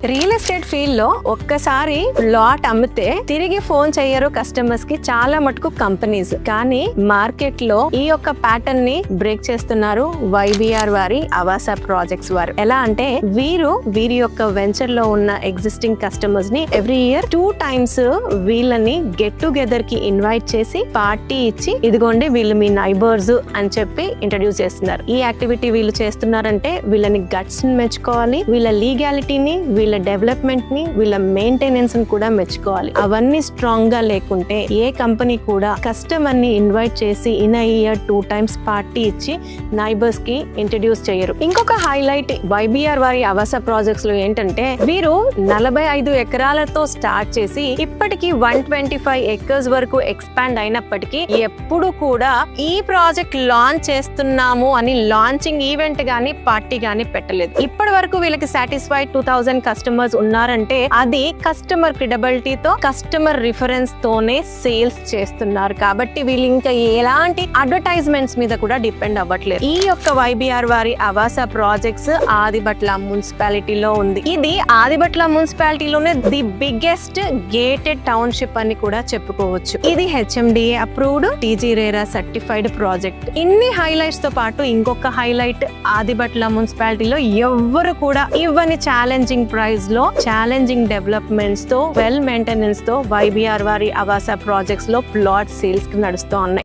Real estate field లో ఒక్కసారి lot అమ్మితే తిరిగి ఫోన్ చేయరు కస్టమర్స్ కి చాలా మటుకు కంపెనీస్. కానీ మార్కెట్ లో ఈ యొక్క ప్యాటర్న్ ని బ్రేక్ చేస్తున్నారు వైబిఆర్ వారి ఆవాస ప్రాజెక్ట్స్ వారు. ఎలా అంటే వీరి యొక్క వెంచర్ లో ఉన్న ఎగ్జిస్టింగ్ కస్టమర్స్ ని ఎవ్రీ ఇయర్ 2 times వీళ్ళని గెట్ టుగెదర్ కి ఇన్వైట్ చేసి పార్టీ ఇచ్చి ఇదిగోండి వీళ్ళు మీ నైబర్స్ అని చెప్పి ఇంట్రడ్యూస్ చేస్తున్నారు. ఈ యాక్టివిటీ వీళ్ళు చేస్తున్నారంటే వీళ్ళని గట్స్ ని మెచ్చుకోవాలి, వీళ్ళ లీగాలిటీని, వీళ్ళ డెవలప్మెంట్ ని, వీళ్ళ మెయింటెనెన్స్ ని కూడా మెచ్చుకోవాలి. అవన్నీ స్ట్రాంగ్ గా లేకుంటే ఏ కంపెనీ కూడా కస్టమర్ ని ఇన్వైట్ చేసి in a year 2 times party ఇచ్చి నైబర్స్ కి ఇంట్రడ్యూస్ చేయరు. ఇంకొక హైలైట్ వైబిఆర్ వారి ఆవాస ప్రాజెక్ట్స్ లో ఏంటంటే వీరు 45 ఎకరాలతో స్టార్ట్ చేసి ఇప్పటికి 125 acres వరకు ఎక్స్పాండ్ అయినప్పటికీ ఎప్పుడు కూడా ఈ ప్రాజెక్ట్ లాంచ్ చేస్తున్నాము అని లాంచింగ్ ఈవెంట్ గానీ పార్టీ గానీ పెట్టలేదు. ఇప్పటి వరకు వీళ్ళకి సాటిస్ఫైడ్ 2000 కస్టమర్స్ ఉన్నారంటే అది కస్టమర్ క్రెడిబిలిటీతో, కస్టమర్ రిఫరెన్స్ తోనే సేల్స్ చేస్తున్నారు. కాబట్టి వీళ్ళు ఇంకా ఎలాంటి అడ్వర్టైజ్మెంట్స్ మీద కూడా డిపెండ్ అవ్వట్లేదు. ఈ యొక్క వైబిఆర్ వారి ఆవాస ప్రాజెక్ట్స్ ఆదిబట్ల మున్సిపాలిటీలో ఉంది. ఇది ఆదిబట్ల మున్సిపాలిటీలోనే ది బిగ్గెస్ట్ గేటెడ్ టౌన్షిప్ అని కూడా చెప్పుకోవచ్చు. ఇది HMDA approved, TG RERA certified project. ఇన్ని హైలైట్స్ తో పాటు ఇంకొక హైలైట్ ఆదిబట్ల మున్సిపాలిటీలో ఎవ్వరు కూడా ఇవ్వని ఛాలెంజింగ్ ప్రైస్ లో, ఛాలెంజింగ్ డెవలప్మెంట్స్ తో, వెల్ మెయింటెనెన్స్ తో వైబిఆర్ వారి ఆవాస ప్రాజెక్ట్స్ లో ప్లాట్ సేల్స్ కి నడుస్తూ ఉన్నాయి.